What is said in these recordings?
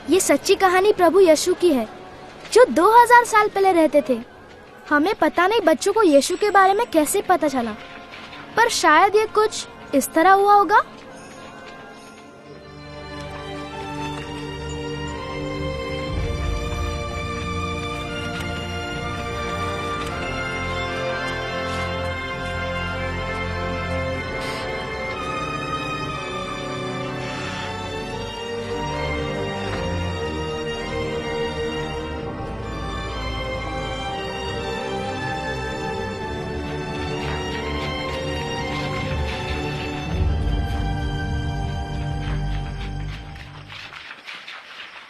ये सच्ची कहानी प्रभु यीशु की है, जो 2000 साल पहले रहते थे। हमें पता नहीं बच्चों को यीशु के बारे में कैसे पता चला, पर शायद ये कुछ इस तरह हुआ होगा।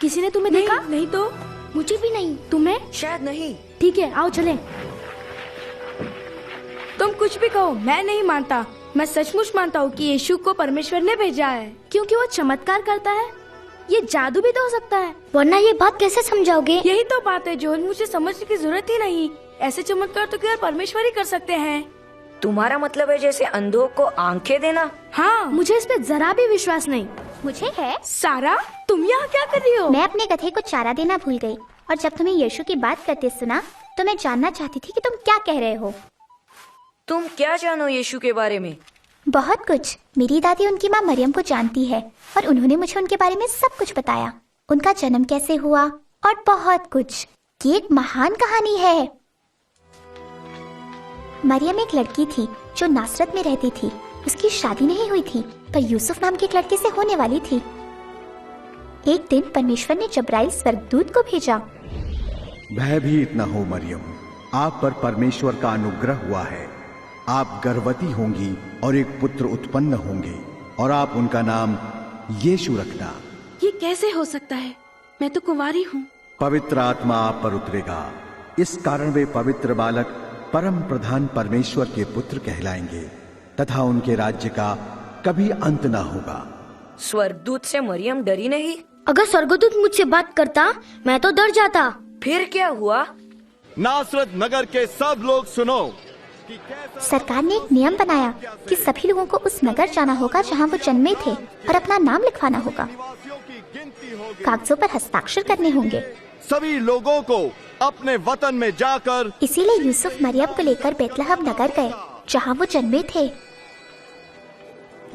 किसी ने तुम्हें देखा? नहीं तो मुझे भी नहीं। तुम्हें? शायद नहीं। ठीक है, आओ चलें। तुम कुछ भी कहो, मैं नहीं मानता। मैं सचमुच मानता हूँ कि यीशु को परमेश्वर ने भेजा है, क्योंकि वो चमत्कार करता है। ये जादू भी तो हो सकता है, वरना ये बात कैसे समझाओगे? यही तो बात है जोन, मुझे समझने की जरूरत ही नहीं। ऐसे चमत्कार तो केवल परमेश्वर ही कर सकते हैं। तुम्हारा मतलब है जैसे अंधों को आंखें देना? हाँ। मुझे इस पे जरा भी विश्वास नहीं। मुझे है। सारा, तुम यहाँ क्या कर रही हो? मैं अपने गधे को चारा देना भूल गई, और जब तुम्हें यीशु की बात करते सुना तो मैं जानना चाहती थी कि तुम क्या कह रहे हो। तुम क्या जानो यीशु के बारे में? बहुत कुछ। मेरी दादी उनकी माँ मरियम को जानती है, और उन्होंने मुझे उनके बारे में सब कुछ बताया। उनका जन्म कैसे हुआ और बहुत कुछ। ये एक महान कहानी है। मरियम एक लड़की थी जो नासरत में रहती थी। उसकी शादी नहीं हुई थी, पर यूसुफ नाम के एक लड़के से होने वाली थी। एक दिन परमेश्वर ने जब्राइल स्वर्गदूत को भेजा। भयभीत न हो मरियम, आप पर परमेश्वर का अनुग्रह हुआ है। आप गर्भवती होंगी और एक पुत्र उत्पन्न होंगे, और आप उनका नाम यीशु रखना। ये कैसे हो सकता है? मैं तो कुंवारी हूँ। पवित्र आत्मा आप पर उतरेगा, इस कारण वे पवित्र बालक परम प्रधान परमेश्वर के पुत्र कहलाएंगे, तथा उनके राज्य का कभी अंत ना होगा। स्वर्गदूत से मरियम डरी नहीं? अगर स्वर्गदूत मुझसे बात करता मैं तो डर जाता। फिर क्या हुआ? नासरत नगर के सब लोग सुनो। सरकार ने एक नियम बनाया कि सभी लोगों को उस नगर जाना होगा जहां वो जन्मे थे, और अपना नाम लिखवाना होगा। कागजों पर हस्ताक्षर करने होंगे। सभी लोगों को अपने वतन में जाकर। इसीलिए यूसुफ मरियम को लेकर बेतलहम नगर गए जहां वो जन्मे थे।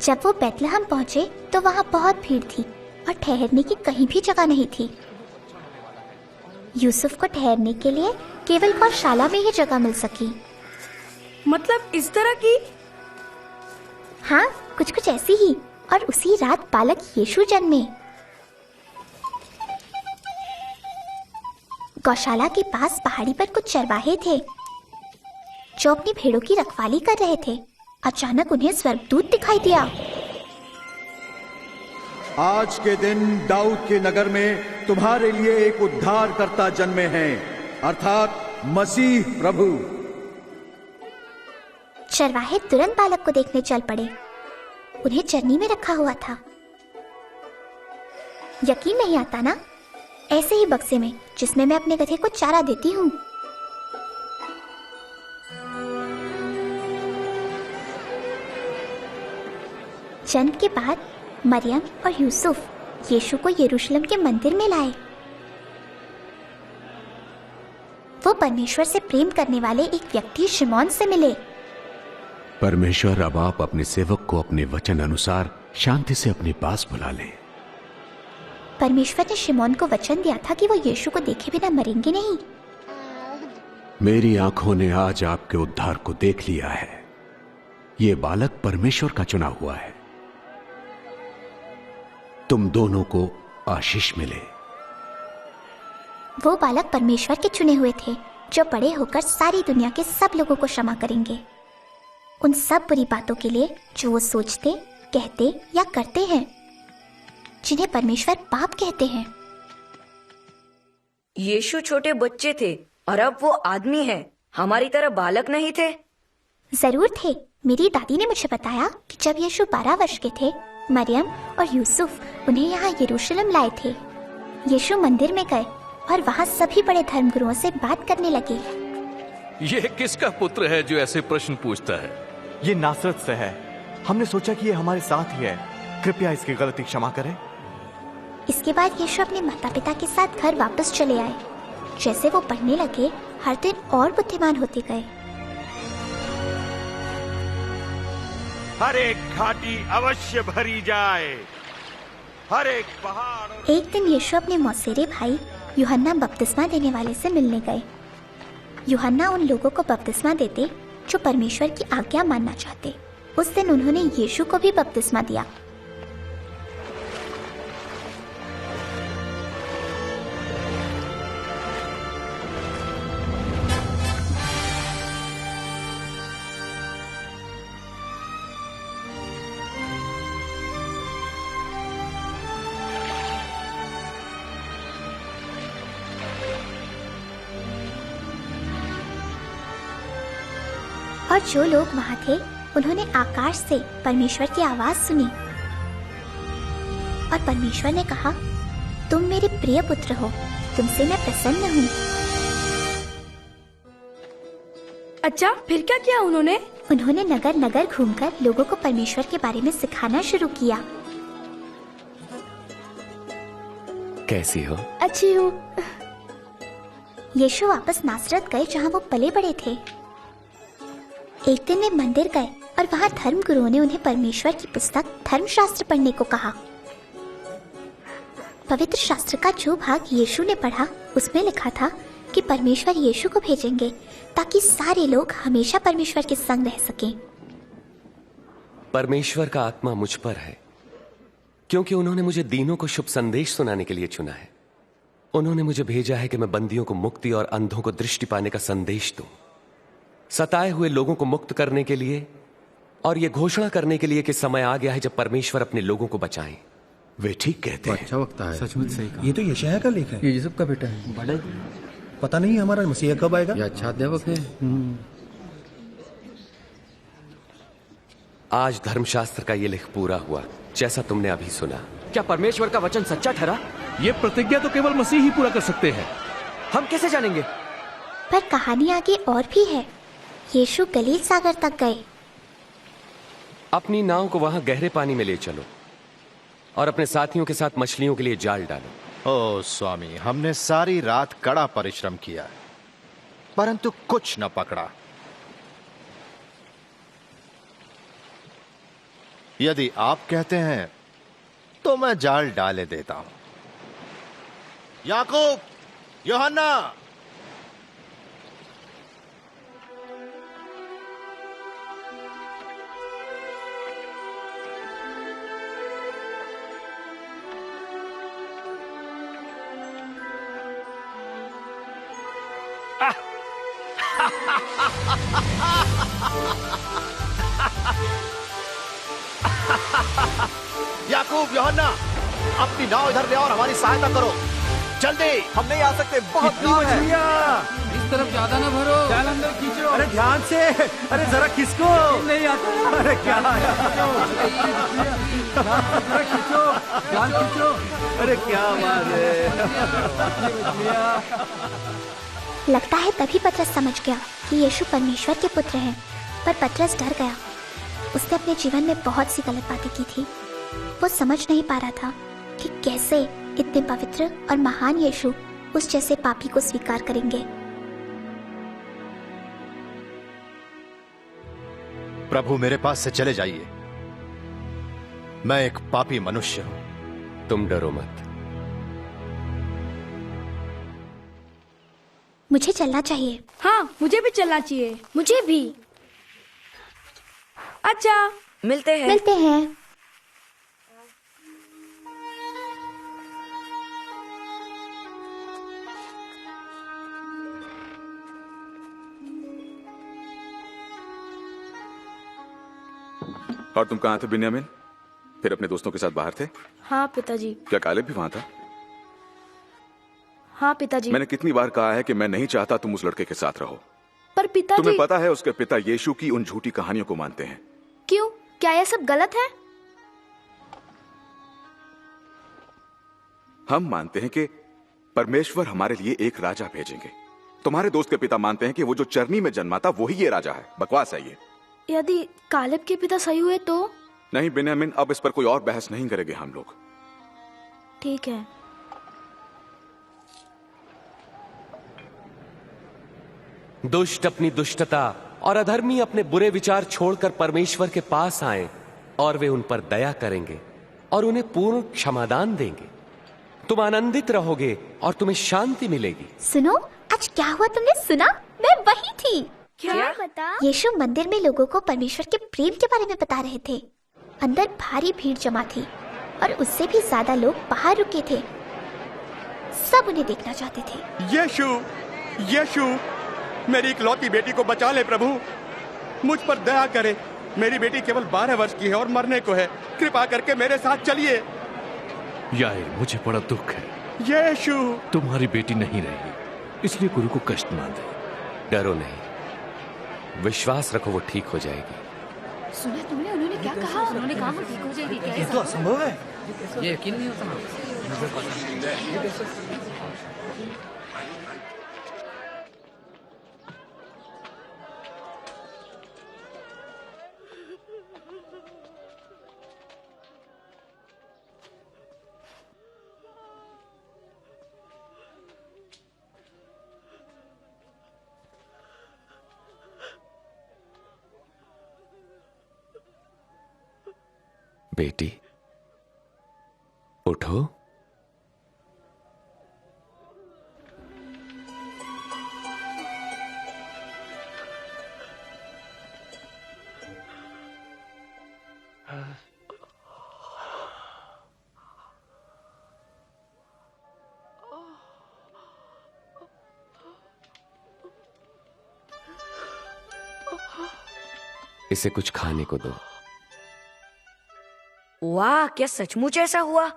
जब वो बेतलहम पहुँचे तो वहाँ बहुत भीड़ थी और ठहरने की कहीं भी जगह नहीं थी। यूसुफ को ठहरने के लिए केवल गौशाला में ही जगह मिल सकी। मतलब इस तरह की? हाँ, कुछ कुछ ऐसी ही। और उसी रात बालक यीशु जन्मे। गौशाला के पास पहाड़ी पर कुछ चरवाहे थे जो अपनी भेड़ों की रखवाली कर रहे थे। अचानक उन्हें स्वर्गदूत दिखाई दिया। आज के दिन दाऊद के नगर में तुम्हारे लिए एक उद्धारकर्ता जन्मे हैं, अर्थात मसीह प्रभु। चरवाहे तुरंत बालक को देखने चल पड़े। उन्हें चरनी में रखा हुआ था। यकीन नहीं आता ना? ऐसे ही बक्से में जिसमें मैं अपने गधे को चारा देती हूँ। जन्म के बाद मरियम और यूसुफ यीशु को यरूशलेम के मंदिर में लाए। वो परमेश्वर से प्रेम करने वाले एक व्यक्ति शिमोन से मिले। परमेश्वर, अब आप अपने सेवक को अपने वचन अनुसार शांति से अपने पास बुला लें। परमेश्वर ने शिमोन को वचन दिया था कि वो यीशु को देखे बिना मरेंगे नहीं। मेरी आंखों ने आज आपके उद्धार को देख लिया है। ये बालक परमेश्वर का चुना हुआ है। तुम दोनों को आशीष मिले। वो बालक परमेश्वर के चुने हुए थे, जो बड़े होकर सारी दुनिया के सब लोगों को क्षमा करेंगे, उन सब बुरी बातों के लिए जो वो सोचते, कहते या करते हैं, जिन्हें परमेश्वर पाप कहते हैं। यीशु छोटे बच्चे थे और अब वो आदमी है, हमारी तरह बालक नहीं थे। जरूर थे। मेरी दादी ने मुझे बताया कि जब यीशु 12 वर्ष के थे, मरियम और यूसुफ उन्हें यहाँ यरूशलेम लाए थे। यीशु मंदिर में गए और वहाँ सभी बड़े धर्मगुरुओं से बात करने लगे। ये किसका पुत्र है जो ऐसे प्रश्न पूछता है? ये नासरत से है। हमने सोचा कि ये हमारे साथ ही है। कृपया इसकी गलती क्षमा करें। इसके बाद यीशु अपने माता पिता के साथ घर वापस चले आए। जैसे वो पढ़ने लगे, हर दिन और बुद्धिमान होते गए। हर एक घाटी अवश्य भरी जाए, हर एक पहाड़। एक दिन यीशु अपने मौसेरे भाई यूहन्ना बपतिस्मा देने वाले से मिलने गए। यूहन्ना उन लोगों को बपतिस्मा देते जो परमेश्वर की आज्ञा मानना चाहते। उस दिन उन्होंने यीशु को भी बपतिस्मा दिया। और जो लोग वहां थे उन्होंने आकाश से परमेश्वर की आवाज सुनी और परमेश्वर ने कहा, तुम मेरे प्रिय पुत्र हो, तुमसे मैं प्रसन्न हूँ। अच्छा, फिर क्या किया उन्होंने? उन्होंने नगर नगर घूमकर लोगों को परमेश्वर के बारे में सिखाना शुरू किया। कैसी हो? अच्छी हूँ। यीशु वापस नासरत गए जहाँ वो पले बड़े थे। एक दिन वे मंदिर गए और वहाँ धर्म गुरुओं ने उन्हें परमेश्वर की पुस्तक धर्मशास्त्र पढ़ने को कहा। पवित्र शास्त्र का जो भाग यीशु ने पढ़ा उसमें लिखा था कि परमेश्वर यीशु को भेजेंगे ताकि सारे लोग हमेशा परमेश्वर के संग रह सकें। परमेश्वर का आत्मा मुझ पर है क्योंकि उन्होंने मुझे दीनों को शुभ संदेश सुनाने के लिए चुना है। उन्होंने मुझे भेजा है कि मैं बंदियों को मुक्ति और अंधों को दृष्टि पाने का संदेश दूं, सताए हुए लोगों को मुक्त करने के लिए और ये घोषणा करने के लिए कि समय आ गया है जब परमेश्वर अपने लोगों को बचाएं। वे ठीक कहते हैं। अच्छा वक्त है। सचमुच सही कहा। ये तो यशायाह का लेख है। ये यूसुफ का बेटा है। बड़ा पता नहीं हमारा मसीहा कब आएगा। ये अच्छा अध्यापक है। आज धर्मशास्त्र का ये लेख पूरा हुआ जैसा तुमने अभी सुना। क्या परमेश्वर का वचन सच्चा ठहरा? ये प्रतिज्ञा तो केवल मसीह ही पूरा कर सकते हैं। हम कैसे जानेंगे? पर कहानी आगे और भी है। यीशु गलील सागर तक गए। अपनी नाव को वहां गहरे पानी में ले चलो और अपने साथियों के साथ मछलियों के लिए जाल डालो। ओ स्वामी, हमने सारी रात कड़ा परिश्रम किया परंतु कुछ न पकड़ा। यदि आप कहते हैं तो मैं जाल डाले देता हूं। याकूब, यूहन्ना, याकूब, यूहन्ना, अपनी नाव इधर ले और हमारी सहायता करो जल्दी। हम नहीं आ सकते, बहुत नाव है। इस तरफ ज्यादा ना भरो। जाल अंदर खींचो। अरे ध्यान से, अरे जरा खिसको। नहीं आता। अरे क्या खींचो, जाल खींचो। अरे क्या बात है। लगता है तभी पतरस समझ गया कि यीशु परमेश्वर के पुत्र हैं। पर पतरस डर गया। उसने अपने जीवन में बहुत सी गलत बातें की थी। वो समझ नहीं पा रहा था कि कैसे इतने पवित्र और महान यीशु उस जैसे पापी को स्वीकार करेंगे। प्रभु, मेरे पास से चले जाइए, मैं एक पापी मनुष्य हूं। तुम डरो मत। मुझे चलना चाहिए। हाँ, मुझे भी चलना चाहिए। मुझे भी। अच्छा, मिलते हैं। मिलते हैं। और तुम कहाँ थे बिन्यामीन? फिर अपने दोस्तों के साथ बाहर थे? हाँ पिताजी। क्या कालेब भी वहां था? हाँ पिताजी। मैंने कितनी बार कहा है कि मैं नहीं चाहता तुम उस लड़के के साथ रहो। पर पिताजी, तुम्हें पता है उसके पिता यीशु की उन झूठी कहानियों को मानते हैं। क्यों? क्या यह सब गलत है? हम मानते हैं कि परमेश्वर हमारे लिए एक राजा भेजेंगे। तुम्हारे दोस्त के पिता मानते हैं कि वो जो चरनी में जन्मा था वही ये राजा है। बकवास है ये। यदि कालेब के पिता सही हुए तो? नहीं बिन्यामीन, अब इस पर कोई और बहस नहीं करेंगे हम लोग। ठीक है। दुष्ट अपनी दुष्टता और अधर्मी अपने बुरे विचार छोड़कर परमेश्वर के पास आएं और वे उन पर दया करेंगे और उन्हें पूर्ण क्षमादान देंगे। तुम आनंदित रहोगे और तुम्हें शांति मिलेगी। सुनो, आज क्या हुआ तुमने सुना? मैं वही थी। क्या पता? यीशु मंदिर में लोगों को परमेश्वर के प्रेम के बारे में बता रहे थे। अंदर भारी भीड़ जमा थी और उससे भी ज्यादा लोग बाहर रुके थे। सब उन्हें देखना चाहते थे। यीशु, यीशु, मेरी इकलौती बेटी को बचा ले प्रभु, मुझ पर दया करे। मेरी बेटी केवल 12 वर्ष की है और मरने को है। कृपा करके मेरे साथ चलिए। यार, मुझे बड़ा दुख है। यीशु, तुम्हारी बेटी नहीं रही, इसलिए गुरु को कष्ट ना दे। डरो नहीं, विश्वास रखो, वो ठीक हो जाएगी। सुना तुमने उन्होंने क्या कहा? उन्होंने कहा वो ठीक हो जाएगी। ये तो असंभव है। ये यकीन नहीं होता। बेटी, उठो। इसे कुछ खाने को दो। वाह, क्या सचमुच ऐसा हुआ?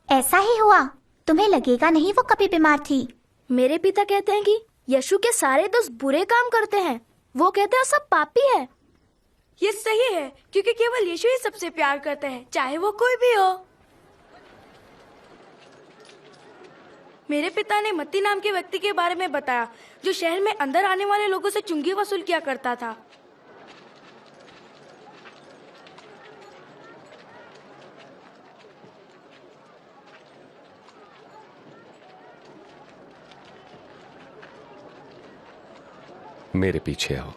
ऐसा ही हुआ। तुम्हें लगेगा नहीं वो कभी बीमार थी। मेरे पिता कहते हैं कि यीशु के सारे दोस्त बुरे काम करते हैं। वो कहते हैं सब पापी है। ये सही है, क्योंकि केवल यीशु ही सबसे प्यार करते हैं, चाहे वो कोई भी हो। मेरे पिता ने मत्ती नाम के व्यक्ति के बारे में बताया, जो शहर में अंदर आने वाले लोगों से चुंगी वसूल किया करता था। मेरे पीछे आओ।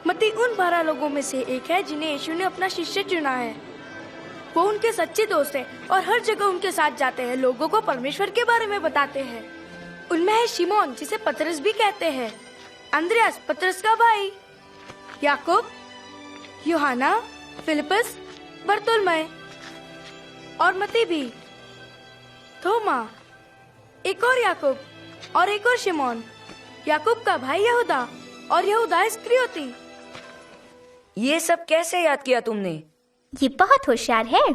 मत्ती उन 12 लोगों में से एक है जिन्हें यीशु ने अपना शिष्य चुना है। वो उनके सच्चे दोस्त हैं और हर जगह उनके साथ जाते हैं, लोगों को परमेश्वर के बारे में बताते हैं। उनमें है शिमोन, जिसे पतरस भी कहते हैं, अंद्रयास पतरस का भाई, याकूब, यूहन्ना, फिलिपस, बरतुल्मै और मत्ती भी, थोमा, एक और याकूब और एक और शिमोन, याकूब का भाई यहूदा और यहूदा इस्करियोती। ये सब कैसे याद किया तुमने? ये बहुत होशियार है।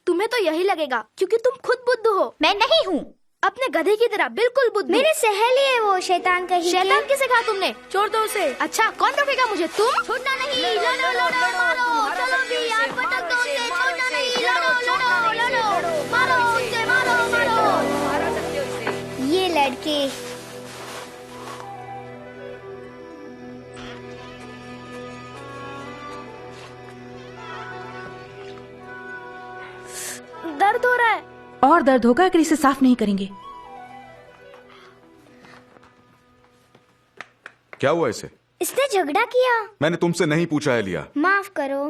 तुम्हें तो यही लगेगा क्योंकि तुम खुद बुद्धू हो। मैं नहीं हूँ। अपने गधे की तरह बिल्कुल बुद्धू। मेरी सहेली है वो, शैतान कहीं। शैतान किसे कहा तुमने? छोड़ दो उसे। अच्छा, कौन रोकेगा मुझे? तुम? छोड़ना नहीं। लड़ो लड़ो मारो, चलो भी यार, पटक दो उसे। छोड़ना नहीं। लड़ो लड़ो लड़ो, मारो उसे, मारो मारो। ये लड़के दर्द हो रहा है। और दर्द होगा अगर इसे साफ नहीं करेंगे। क्या हुआ इसे? इसने झगड़ा किया। मैंने तुमसे नहीं पूछा है लिया। माफ करो।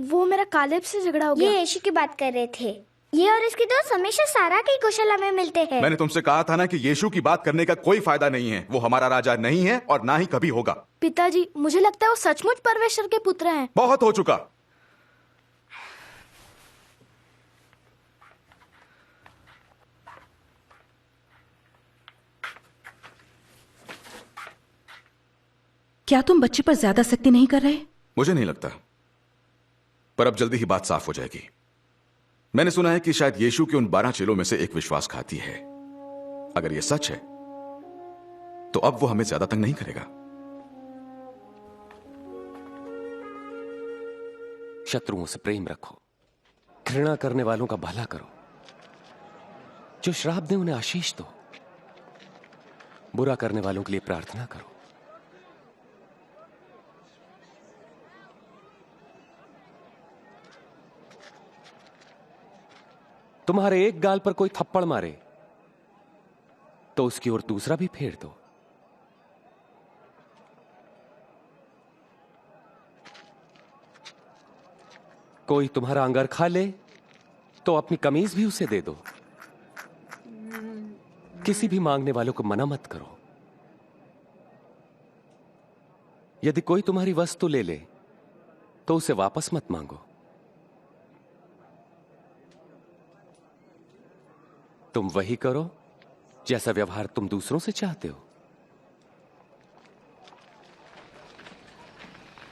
वो मेरा कालेब से झगड़ा हो गया। ये यीशु की बात कर रहे थे। ये और इसके दोस्त हमेशा सारा की गौशाला में मिलते हैं। मैंने तुमसे कहा था ना कि यीशु की बात करने का कोई फायदा नहीं है। वो हमारा राजा नहीं है और ना ही कभी होगा। पिताजी, मुझे लगता है वो सचमुच परमेश्वर के पुत्र हैं। बहुत हो चुका। क्या तुम बच्चे पर ज्यादा सख्ती नहीं कर रहे? मुझे नहीं लगता, पर अब जल्दी ही बात साफ हो जाएगी। मैंने सुना है कि शायद यीशु के उन 12 चेलों में से एक विश्वासघाती है। अगर यह सच है तो अब वो हमें ज्यादा तंग नहीं करेगा। शत्रुओं से प्रेम रखो, घृणा करने वालों का भला करो, जो श्राप दे उन्हें आशीष दो, बुरा करने वालों के लिए प्रार्थना करो। तुम्हारे एक गाल पर कोई थप्पड़ मारे तो उसकी ओर दूसरा भी फेर दो। कोई तुम्हारा अंगरखा ले तो अपनी कमीज भी उसे दे दो। किसी भी मांगने वालों को मना मत करो। यदि कोई तुम्हारी वस्तु ले ले तो उसे वापस मत मांगो। तुम वही करो जैसा व्यवहार तुम दूसरों से चाहते हो।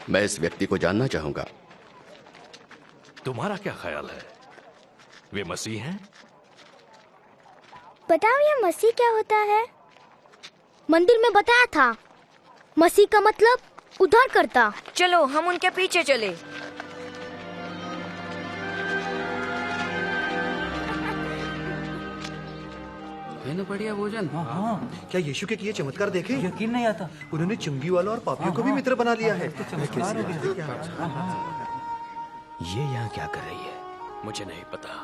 मैं इस व्यक्ति को जानना चाहूंगा। तुम्हारा क्या ख्याल है, वे मसीह हैं? बताओ ये मसीह क्या होता है? मंदिर में बताया था, मसीह का मतलब उद्धार करता। चलो हम उनके पीछे चले। है ना बढ़िया भोजन। हाँ। क्या यीशु के किए चमत्कार देखे? यकीन नहीं आता। उन्होंने चुंगी वालों और पापियों को भी मित्र बना लिया है। ये यहाँ क्या कर रही है मुझे नहीं पता।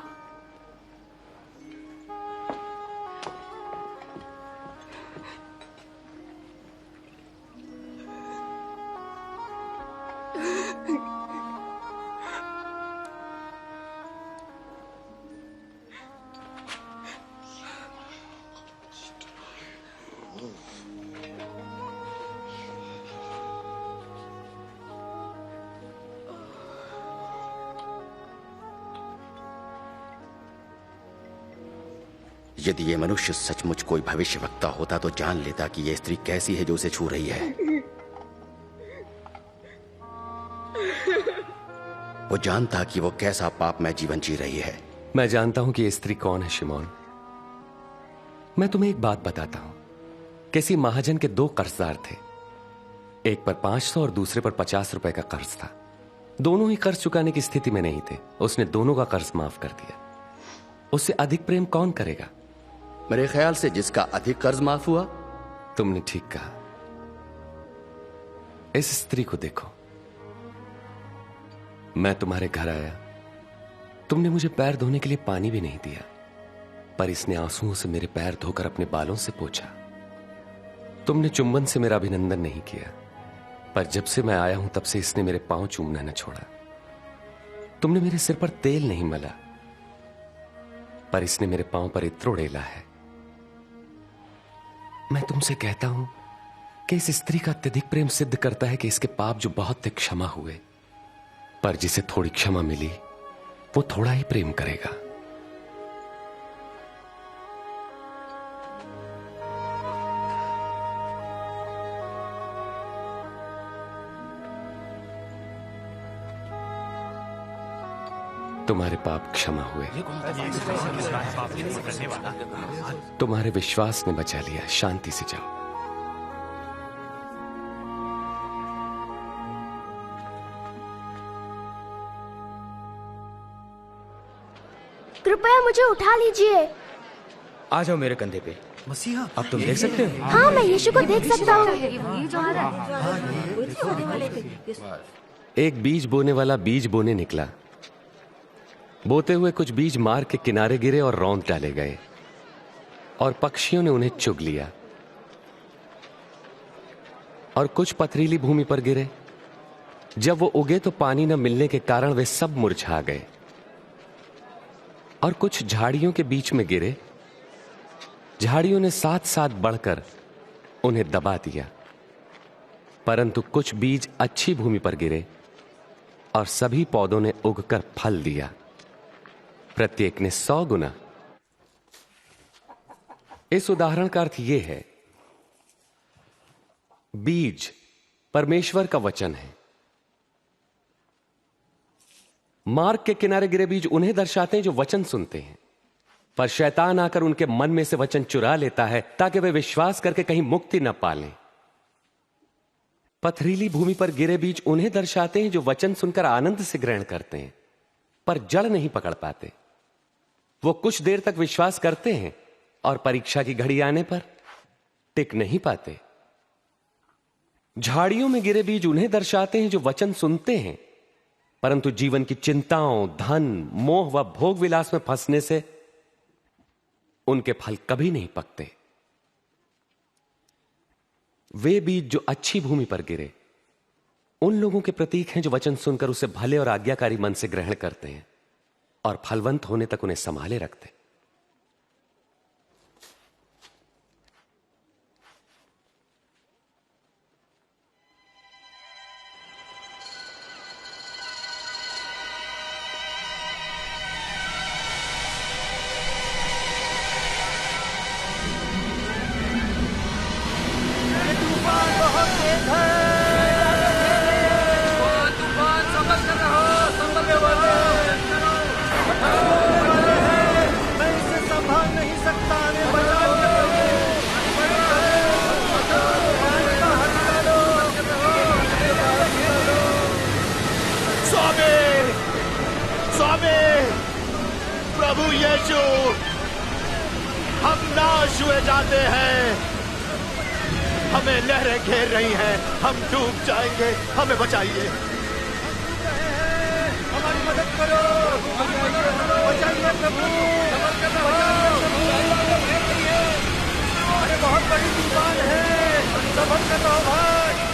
यदि ये मनुष्य सचमुच कोई भविष्यवक्ता होता तो जान लेता कि ये स्त्री कैसी है जो उसे छू रही है। वो जानता कि वो कैसा पापमय जीवन जी रही है। मैं जानता हूं कि ये स्त्री कौन है शिमोन। मैं तुम्हें एक बात बताता हूं। किसी महाजन के 2 कर्जदार थे, एक पर 500 और दूसरे पर 50 रुपए का कर्ज था। दोनों ही कर्ज चुकाने की स्थिति में नहीं थे। उसने दोनों का कर्ज माफ कर दिया। उससे अधिक प्रेम कौन करेगा? मेरे ख्याल से जिसका अधिक कर्ज माफ हुआ। तुमने ठीक कहा। इस स्त्री को देखो। मैं तुम्हारे घर आया, तुमने मुझे पैर धोने के लिए पानी भी नहीं दिया, पर इसने आंसुओं से मेरे पैर धोकर अपने बालों से पोंछा। तुमने चुंबन से मेरा अभिनंदन नहीं किया, पर जब से मैं आया हूं तब से इसने मेरे पांव चूमना न छोड़ा। तुमने मेरे सिर पर तेल नहीं मला, पर इसने मेरे पांव पर इत्र उड़ेला है। मैं तुमसे कहता हूं कि इस स्त्री का अत्यधिक प्रेम सिद्ध करता है कि इसके पाप जो बहुत थे क्षमा हुए, पर जिसे थोड़ी क्षमा मिली वो थोड़ा ही प्रेम करेगा। तुम्हारे पाप क्षमा हुए। तुम्हारे विश्वास ने बचा लिया। शांति से जाओ। कृपया मुझे उठा लीजिए। आ जाओ मेरे कंधे पे। मसीहा, अब तुम देख सकते हो? हाँ, मैं यीशु को देख सकता हूँ। एक बीज बोने वाला बीज बोने निकला। बोते हुए कुछ बीज मार्ग के किनारे गिरे और रौंद डाले गए, और पक्षियों ने उन्हें चुग लिया। और कुछ पथरीली भूमि पर गिरे। जब वो उगे तो पानी न मिलने के कारण वे सब मुरझा गए। और कुछ झाड़ियों के बीच में गिरे। झाड़ियों ने साथ साथ बढ़कर उन्हें दबा दिया। परंतु कुछ बीज अच्छी भूमि पर गिरे और सभी पौधों ने उगकर फल दिया, प्रत्येक ने 100 गुना। इस उदाहरण का अर्थ यह है, बीज परमेश्वर का वचन है। मार्ग के किनारे गिरे बीज उन्हें दर्शाते हैं जो वचन सुनते हैं, पर शैतान आकर उनके मन में से वचन चुरा लेता है ताकि वे विश्वास करके कहीं मुक्ति न पालें। पथरीली भूमि पर गिरे बीज उन्हें दर्शाते हैं जो वचन सुनकर आनंद से ग्रहण करते हैं, पर जड़ नहीं पकड़ पाते। वो कुछ देर तक विश्वास करते हैं और परीक्षा की घड़ी आने पर टिक नहीं पाते। झाड़ियों में गिरे बीज उन्हें दर्शाते हैं जो वचन सुनते हैं, परंतु जीवन की चिंताओं, धन, मोह व भोग विलास में फंसने से उनके फल कभी नहीं पकते। वे बीज जो अच्छी भूमि पर गिरे उन लोगों के प्रतीक हैं जो वचन सुनकर उसे भले और आज्ञाकारी मन से ग्रहण करते हैं और फलवंत होने तक उन्हें संभाले रखते हैं। प्रभु यीशु, हम नाश हुए जाते हैं, हमें लहरें घेर रही हैं, हम डूब जाएंगे, हमें बचाइए, हमारी मदद करो, बचाइए प्रभु, अरे बहुत बड़ी तूफान है, सबर कर रहा भाई।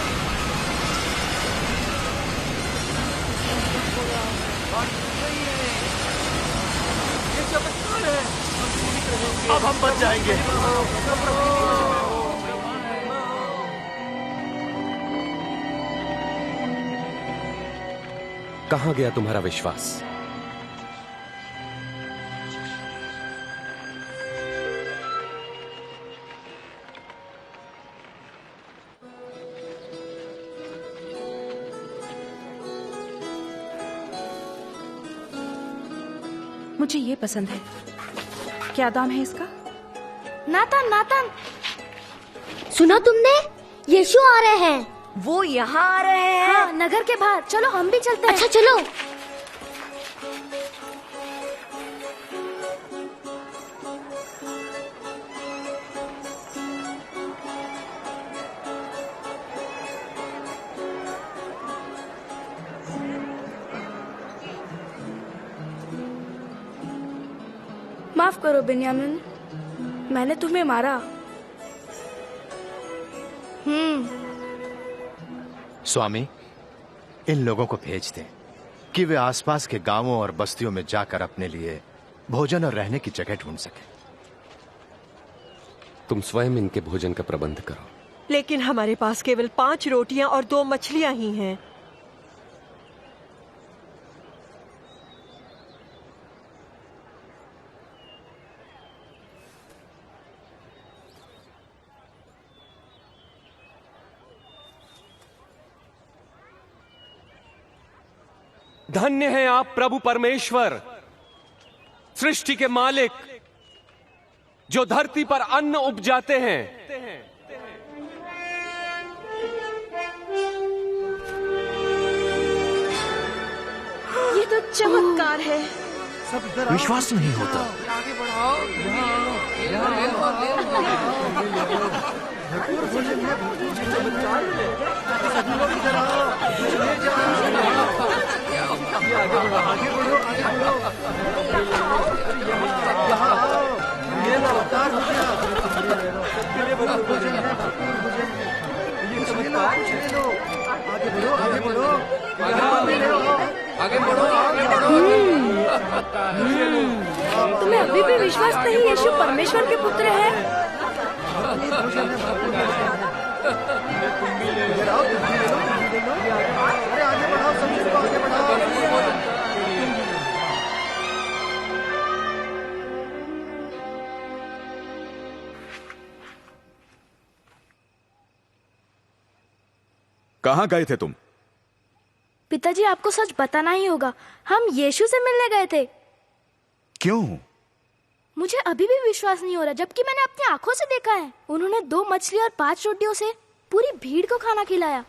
अब हम बच जाएंगे। कहां गया तुम्हारा विश्वास? मुझे ये पसंद है। क्या दाम है इसका? नाथन, नाथन, सुना तुमने? यीशु आ रहे हैं। वो यहाँ आ रहे हैं। हाँ, नगर के बाहर। चलो हम भी चलते हैं। अच्छा चलो। माफ करो बेन्यामिन, मैंने तुम्हें मारा। स्वामी, इन लोगों को भेज दें कि वे आसपास के गांवों और बस्तियों में जाकर अपने लिए भोजन और रहने की जगह ढूंढ सकें। तुम स्वयं इनके भोजन का प्रबंध करो। लेकिन हमारे पास केवल 5 रोटियां और 2 मछलियां ही हैं। धन्य है आप प्रभु परमेश्वर, सृष्टि के मालिक, जो धरती पर अन्न उपजाते हैं। ये तो चमत्कार है। विश्वास नहीं होता। आगे बढ़ाओ। आगे बढ़ो, ये लगातार हो गया। ये चमत्कार ले लो। आगे बढ़ो, आगे बढ़ो, आगे बढ़ो, आगे बढ़ो। तुम्हें अभी भी विश्वास नहीं यीशु परमेश्वर के पुत्र है? अरे आगे बढ़ाओ, सभी को आगे बढ़ाओ। कहां गए थे तुम? पिताजी, आपको सच बताना ही होगा, हम यीशु से मिलने गए थे। क्यों? मुझे अभी भी विश्वास नहीं हो रहा, जबकि मैंने अपनी आंखों से देखा है। उन्होंने 2 मछली और 5 रोटियों से पूरी भीड़ को खाना खिलाया।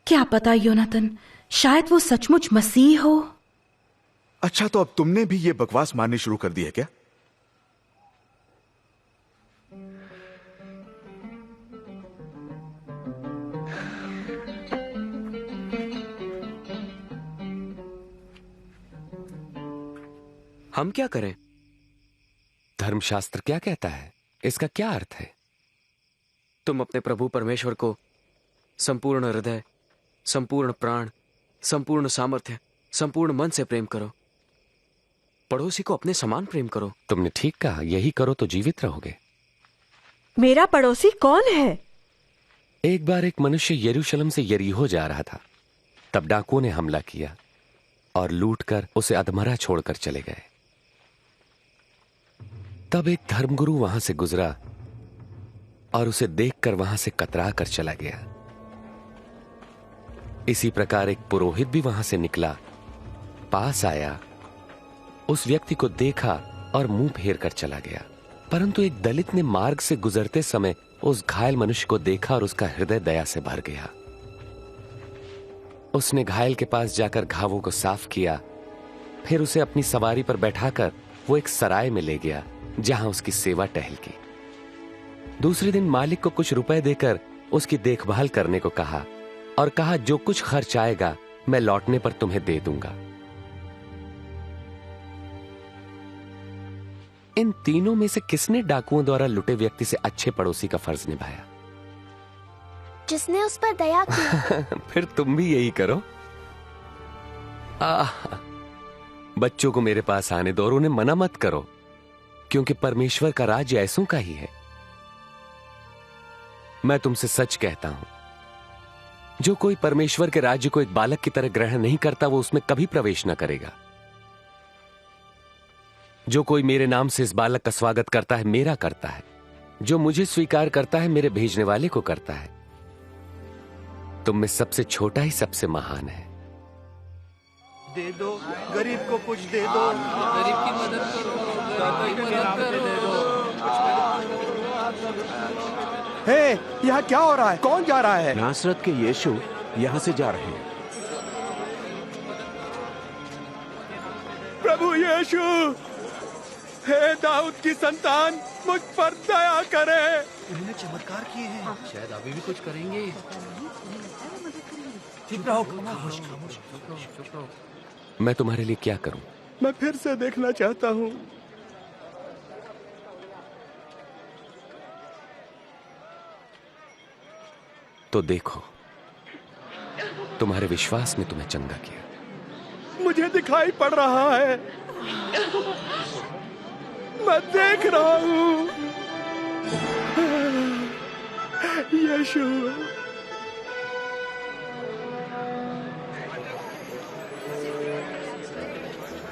क्या पता योनाथन, शायद वो सचमुच मसीह हो। अच्छा, तो अब तुमने भी ये बकवास मारनी शुरू कर दी है क्या? हम क्या करें? धर्मशास्त्र क्या कहता है? इसका क्या अर्थ है? तुम अपने प्रभु परमेश्वर को संपूर्ण हृदय, संपूर्ण प्राण, संपूर्ण सामर्थ्य, संपूर्ण मन से प्रेम करो। पड़ोसी को अपने समान प्रेम करो। तुमने ठीक कहा, यही करो तो जीवित रहोगे। मेरा पड़ोसी कौन है? एक बार एक मनुष्य यरूशलेम से यरीहो जा रहा था। तब डाकुओं ने हमला किया और लूटकर उसे अधमरा छोड़कर चले गए। तब एक धर्मगुरु वहां से गुजरा और उसे देखकर वहां से कतरा कर चला गया। इसी प्रकार एक पुरोहित भी वहां से निकला, पास आया, उस व्यक्ति को देखा और मुंह फेर कर चला गया। परंतु एक दलित ने मार्ग से गुजरते समय उस घायल मनुष्य को देखा और उसका हृदय दया से भर गया। उसने घायल के पास जाकर घावों को साफ किया, फिर उसे अपनी सवारी पर बैठाकर वो एक सराय में ले गया जहां उसकी सेवा टहल की। दूसरे दिन मालिक को कुछ रुपए देकर उसकी देखभाल करने को कहा और कहा, जो कुछ खर्च आएगा मैं लौटने पर तुम्हें दे दूंगा। इन तीनों में से किसने डाकुओं द्वारा लुटे व्यक्ति से अच्छे पड़ोसी का फर्ज निभाया? जिसने उस पर दया की। फिर तुम भी यही करो। बच्चों को मेरे पास आने दो और उन्हें मना मत करो, क्योंकि परमेश्वर का राज्य ऐसों का ही है। मैं तुमसे सच कहता हूं, जो कोई परमेश्वर के राज्य को एक बालक की तरह ग्रहण नहीं करता, वो उसमें कभी प्रवेश न करेगा। जो कोई मेरे नाम से इस बालक का स्वागत करता है, मेरा करता है। जो मुझे स्वीकार करता है, मेरे भेजने वाले को करता है। तुम में सबसे छोटा ही सबसे महान है। दे दो, गरीब को कुछ दे दो, गरीब की मदद करो, गरीब की मदद करो। हे, यहाँ क्या हो रहा है? कौन जा रहा है? नासरत के यीशु यहाँ से जा रहे हैं। प्रभु यीशु, हे दाऊद की संतान, मुझ पर दया करे। उन्होंने चमत्कार किए हैं। शायद अभी भी कुछ करेंगे। चुप रहो। चुप रहो। मैं तुम्हारे लिए क्या करूं? मैं फिर से देखना चाहता हूं। तो देखो, तुम्हारे विश्वास ने तुम्हें चंगा किया। मुझे दिखाई पड़ रहा है, मैं देख रहा हूं। यीशु,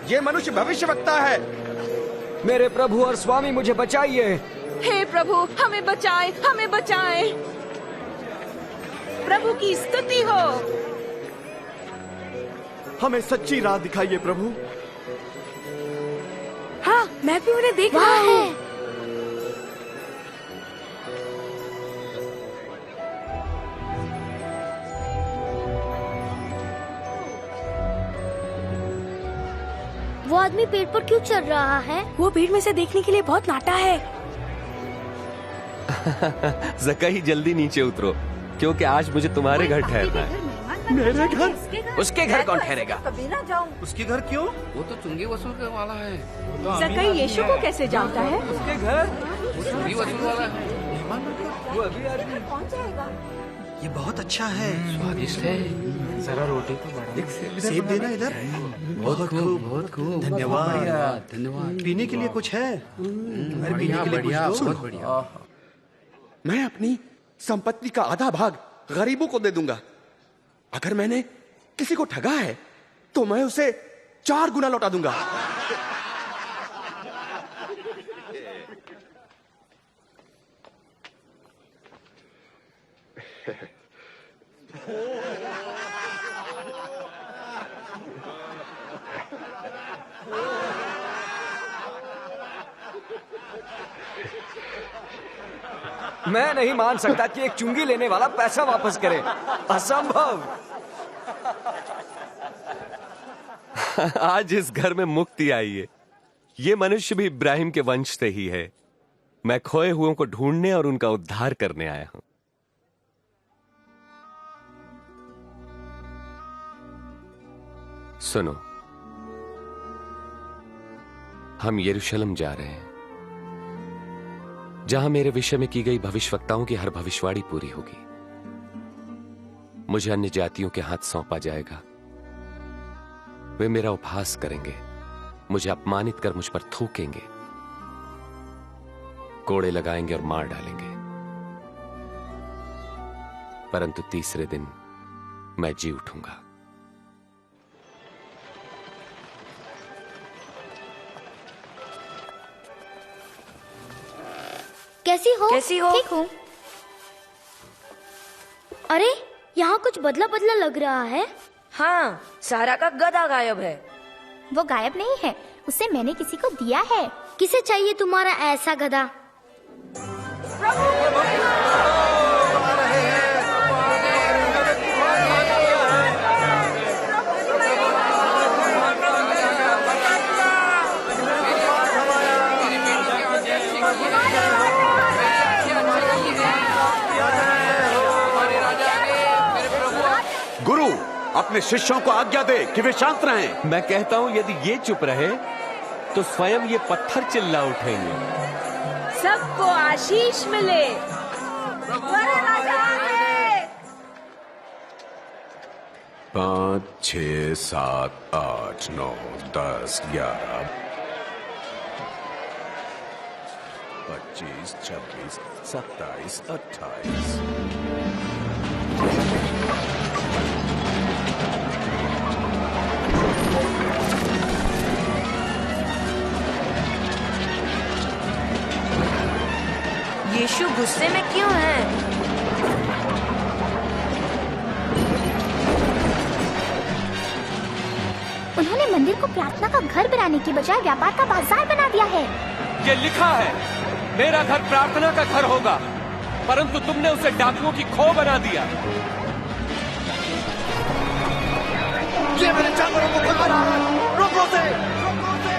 ये मनुष्य भविष्यवक्ता है। मेरे प्रभु और स्वामी, मुझे बचाइए। हे प्रभु, हमें बचाएं, हमें बचाएं। प्रभु की स्तुति हो। हमें सच्ची राह दिखाइए प्रभु। हाँ, मैं भी उन्हें देख रहा हूँ। वो आदमी पेड़ पर क्यों चढ़ रहा है? वो पेड़ में से देखने के लिए बहुत नाटा है। ज़क्कई, जल्दी नीचे उतरो, क्योंकि आज मुझे तुम्हारे घर ठहरना है। मेरे घर? उसके घर कौन ठहरेगा? कभी ना जाऊं। उसके घर क्यों? वो तो चुंगी वसूल करने वाला है। ज़क्कई यीशु को कैसे जानता है? उसके घर वो चुंगी वसूल वाला है। वो अभी आदमी पहुंच जाएगा। ये बहुत अच्छा है, स्वादिष्ट है। जरा रोटी तो बढ़ा। सेब देना इधर। बहुत खूब, बहुत खूब। धन्यवाद, धन्यवाद। पीने के लिए कुछ है? बढ़िया, बढ़िया, बहुत बढ़िया। मैं अपनी संपत्ति का आधा भाग गरीबों को दे दूंगा। अगर मैंने किसी को ठगा है तो मैं उसे 4 गुना लौटा दूंगा। मैं नहीं मान सकता कि एक चुंगी लेने वाला पैसा वापस करे। असंभव। आज इस घर में मुक्ति आई है। ये मनुष्य भी इब्राहिम के वंश से ही है। मैं खोए हुओं को ढूंढने और उनका उद्धार करने आया हूं। सुनो, हम यरूशलेम जा रहे हैं, जहां मेरे विषय में की गई भविष्यवक्ताओं की हर भविष्यवाणी पूरी होगी। मुझे अन्य जातियों के हाथ सौंपा जाएगा। वे मेरा उपहास करेंगे, मुझे अपमानित कर मुझ पर थूकेंगे, कोड़े लगाएंगे और मार डालेंगे। परंतु तीसरे दिन मैं जी उठूंगा। कैसी हो? कैसी हो? ठीक हूँ। अरे यहाँ कुछ बदला बदला लग रहा है। हाँ, सारा का गधा गायब है। वो गायब नहीं है, उसे मैंने किसी को दिया है। किसे चाहिए तुम्हारा ऐसा गधा? गुरु, अपने शिष्यों को आज्ञा दे कि वे शांत रहें। मैं कहता हूं, यदि ये चुप रहे तो स्वयं ये पत्थर चिल्ला उठेंगे। सबको आशीष मिले। बड़े राजा आए। 5, 6, 7, 8, 9, 10, 11, 25, 26, 27, 28। यीशु गुस्से में क्यों है? उन्होंने मंदिर को प्रार्थना का घर बनाने की बजाय व्यापार का बाजार बना दिया है। ये लिखा है, मेरा घर प्रार्थना का घर होगा, परंतु तुमने उसे डाकुओं की खो बना दिया। ये मेरे जानवरों को भगा रहा है, रोको उसे, रोको उसे।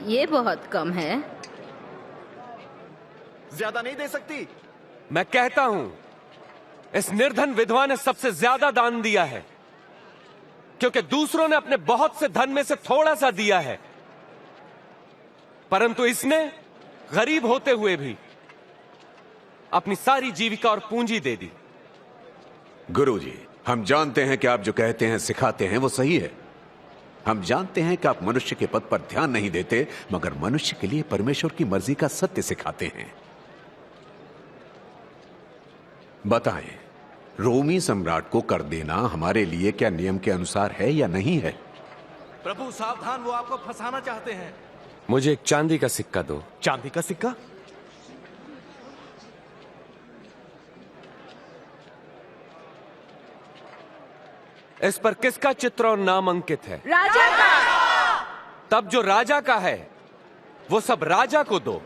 ये बहुत कम है। ज्यादा नहीं दे सकती। मैं कहता हूं, इस निर्धन विधवा ने सबसे ज्यादा दान दिया है, क्योंकि दूसरों ने अपने बहुत से धन में से थोड़ा सा दिया है, परंतु इसने गरीब होते हुए भी अपनी सारी जीविका और पूंजी दे दी। गुरुजी, हम जानते हैं कि आप जो कहते हैं सिखाते हैं वो सही है। हम जानते हैं कि आप मनुष्य के पद पर ध्यान नहीं देते, मगर मनुष्य के लिए परमेश्वर की मर्जी का सत्य सिखाते हैं। बताएं, रोमी सम्राट को कर देना हमारे लिए क्या नियम के अनुसार है या नहीं है? प्रभु सावधान, वो आपको फंसाना चाहते हैं। मुझे एक चांदी का सिक्का दो। चांदी का सिक्का? इस पर किसका चित्र और नाम अंकित है? राजा का। तब जो राजा का है वो सब राजा को दो,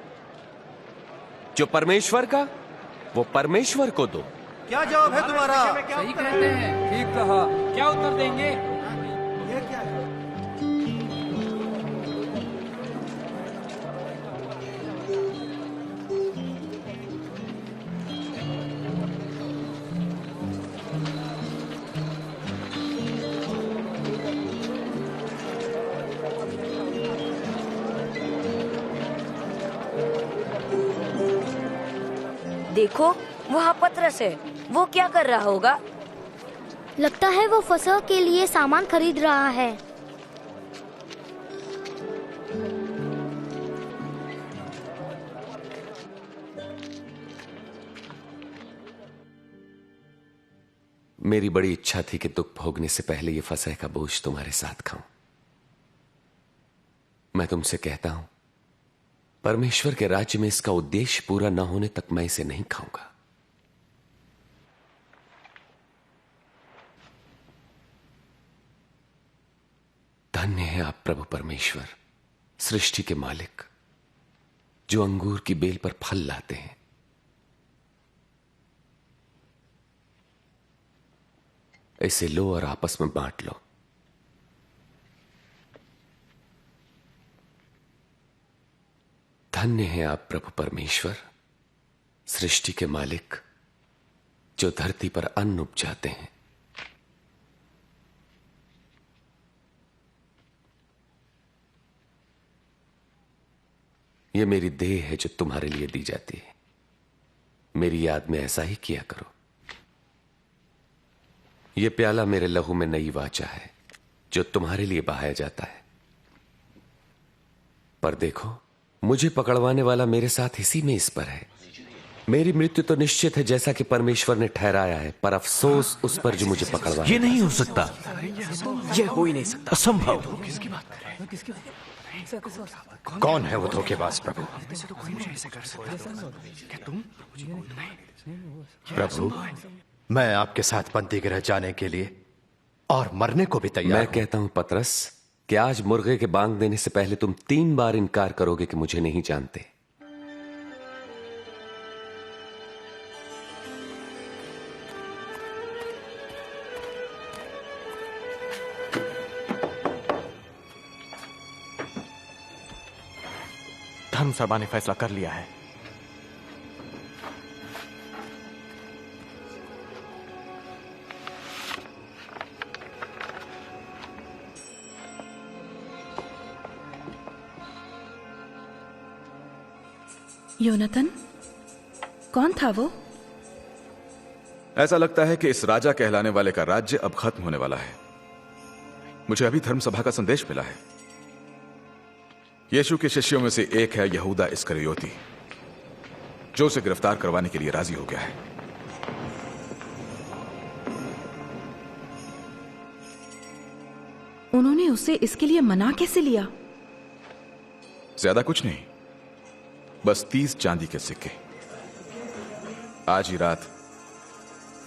जो परमेश्वर का वो परमेश्वर को दो। क्या जवाब है तुम्हारा? सही कहते हैं। ठीक कहा। क्या उत्तर देंगे? ये क्या है? देखो, वहाँ पतरस है। वो क्या कर रहा होगा? लगता है वो फसह के लिए सामान खरीद रहा है। मेरी बड़ी इच्छा थी कि दुख भोगने से पहले ये फसह का बोझ तुम्हारे साथ खाऊं। मैं तुमसे कहता हूं, परमेश्वर के राज्य में इसका उद्देश्य पूरा न होने तक मैं इसे नहीं खाऊंगा। धन्य है आप प्रभु परमेश्वर, सृष्टि के मालिक, जो अंगूर की बेल पर फल लाते हैं। इसे लो और आपस में बांट लो। धन्य है आप प्रभु परमेश्वर, सृष्टि के मालिक, जो धरती पर अन्न उपजाते हैं। यह मेरी देह है जो तुम्हारे लिए दी जाती है। मेरी याद में ऐसा ही किया करो। यह प्याला मेरे लहू में नई वाचा है जो तुम्हारे लिए बहाया जाता है। पर देखो, मुझे पकड़वाने वाला मेरे साथ इसी में इस पर है। मेरी मृत्यु तो निश्चित है जैसा कि परमेश्वर ने ठहराया है, पर अफसोस उस पर जो मुझे पकड़वाया। ये नहीं हो सकता, ये हो ही नहीं सकता, असंभव। कौन है वो धोखेबाज प्रभु? प्रभु, मैं आपके साथ बंदीगृह जाने के लिए और मरने को भी तैयार मैं कहता हूं पतरस कि आज मुर्गे के बांग देने से पहले तुम 3 बार इनकार करोगे कि मुझे नहीं जानते। धर्मसभा ने फैसला कर लिया है। योनाथन, कौन था वो? ऐसा लगता है कि इस राजा कहलाने वाले का राज्य अब खत्म होने वाला है। मुझे अभी धर्मसभा का संदेश मिला है। यीशु के शिष्यों में से एक है यहूदा इस्करियोती, जो उसे गिरफ्तार करवाने के लिए राजी हो गया है। उन्होंने उसे इसके लिए मना कैसे लिया? ज्यादा कुछ नहीं, बस 30 चांदी के सिक्के। आज ही रात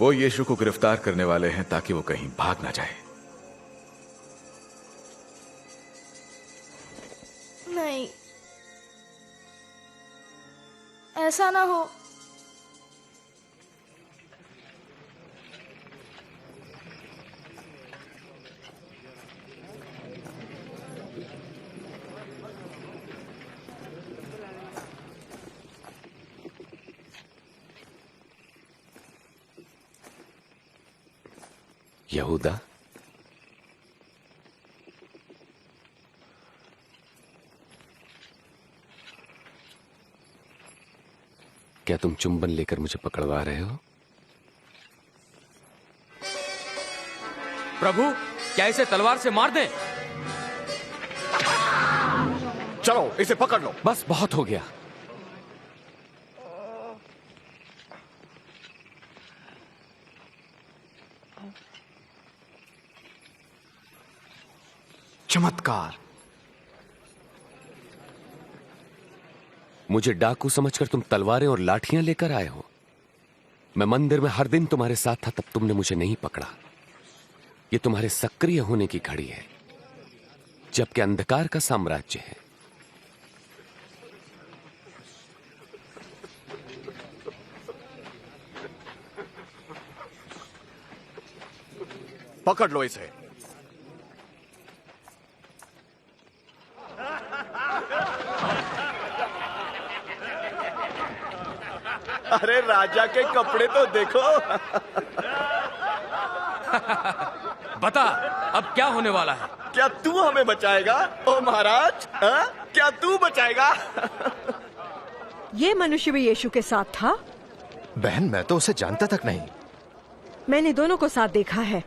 वो यीशु को गिरफ्तार करने वाले हैं ताकि वो कहीं भाग ना जाए। नहीं, ऐसा ना हो। यहूदा, क्या तुम चुंबन लेकर मुझे पकड़वा रहे हो? प्रभु, क्या इसे तलवार से मार दें? चलो इसे पकड़ लो। बस बहुत हो गया। चमत्कार। मुझे डाकू समझकर तुम तलवारें और लाठियां लेकर आए हो। मैं मंदिर में हर दिन तुम्हारे साथ था, तब तुमने मुझे नहीं पकड़ा। ये तुम्हारे सक्रिय होने की घड़ी है, जबकि अंधकार का साम्राज्य है। पकड़ लो इसे। अरे राजा के कपड़े तो देखो। बता, अब क्या होने वाला है? क्या तू हमें बचाएगा ओ महाराज? क्या तू बचाएगा? ये मनुष्य भी यीशु के साथ था? बहन, मैं तो उसे जानता तक नहीं। मैंने दोनों को साथ देखा है।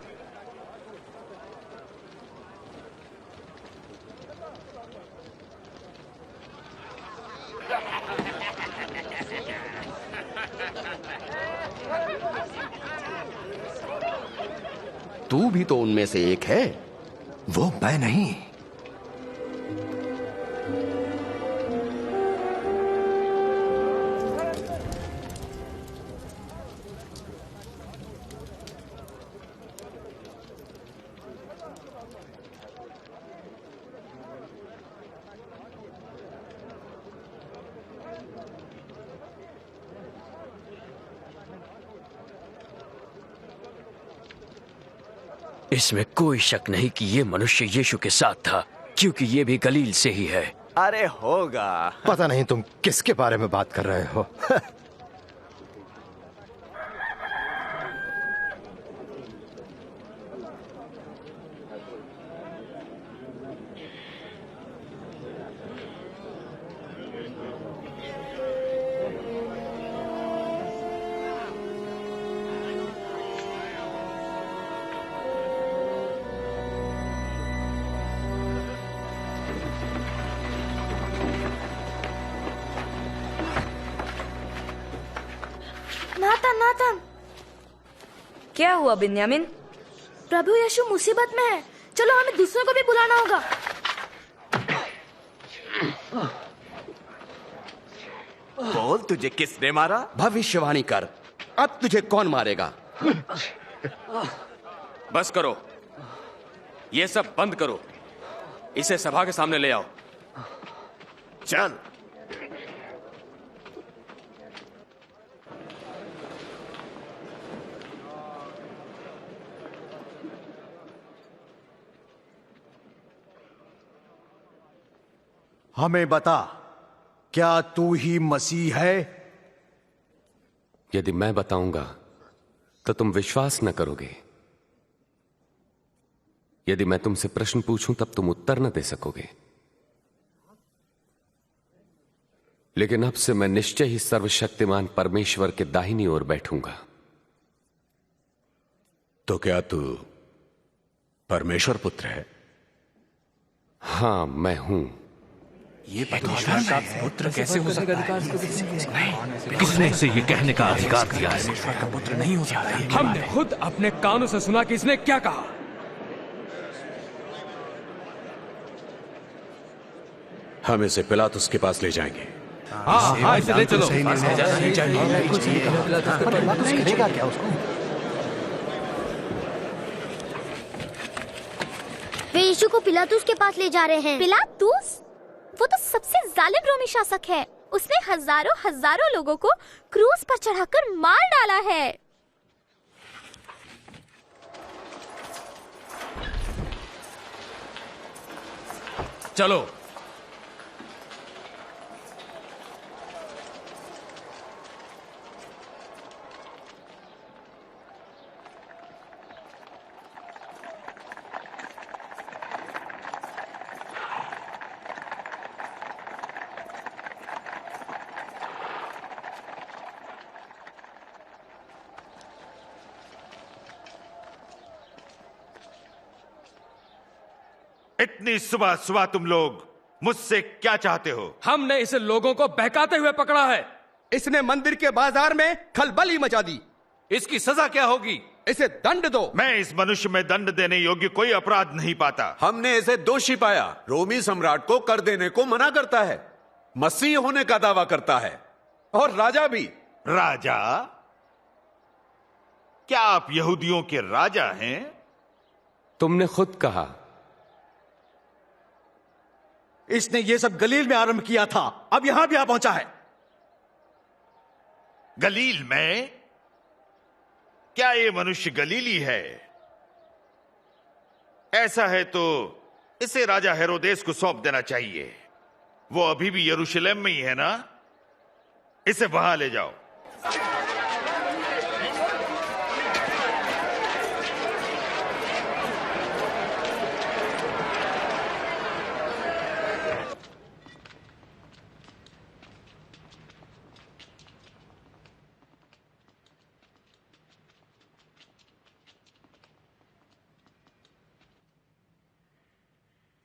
तू भी तो उनमें से एक है। वो मैं नहीं। इसमें कोई शक नहीं कि ये मनुष्य यीशु के साथ था, क्योंकि ये भी गलील से ही है। अरे होगा। पता नहीं तुम किसके बारे में बात कर रहे हो। Nathan, Nathan. क्या हुआ बिन्यामिन? प्रभु यीशु मुसीबत में है। चलो हमें दूसरों को भी बुलाना होगा। बोल, तुझे किसने मारा? भविष्यवाणी कर, अब तुझे कौन मारेगा? बस करो, ये सब बंद करो। इसे सभा के सामने ले आओ। चल। हमें बता, क्या तू ही मसीह है? यदि मैं बताऊंगा तो तुम विश्वास न करोगे। यदि मैं तुमसे प्रश्न पूछूं तब तुम उत्तर न दे सकोगे। लेकिन अब से मैं निश्चय ही सर्वशक्तिमान परमेश्वर के दाहिनी ओर बैठूंगा। तो क्या तू परमेश्वर पुत्र है? हां, मैं हूं। ये परमेश्वर का पुत्र कैसे हो सकता है? किसने इसे ये कहने का अधिकार दिया है? परमेश्वर का पुत्र नहीं हो सकता। हमने खुद अपने कानों से सुना कि इसने क्या कहा। हम इसे पिलातुस के पास ले जाएंगे। हाँ, इसे ले चलो। करेगा क्या उसको? वे यीशु को पिलातुस के पास ले जा रहे हैं। पिलातुस? वो तो सबसे जालिम रोमी शासक है। उसने हजारों लोगों को क्रूस पर चढ़ाकर मार डाला है। चलो। इतनी सुबह सुबह तुम लोग मुझसे क्या चाहते हो? हमने इसे लोगों को बहकाते हुए पकड़ा है। इसने मंदिर के बाजार में खलबली मचा दी। इसकी सजा क्या होगी? इसे दंड दो। मैं इस मनुष्य में दंड देने योग्य कोई अपराध नहीं पाता। हमने इसे दोषी पाया। रोमी सम्राट को कर देने को मना करता है, मसीह होने का दावा करता है, और राजा भी। राजा? क्या आप यहूदियों के राजा हैं? तुमने खुद कहा। इसने ये सब गलील में आरंभ किया था, अब यहां भी आ पहुंचा है। गलील में? क्या ये मनुष्य गलीली है? ऐसा है तो इसे राजा हेरोदेस को सौंप देना चाहिए। वो अभी भी यरूशलेम में ही है ना? इसे वहां ले जाओ।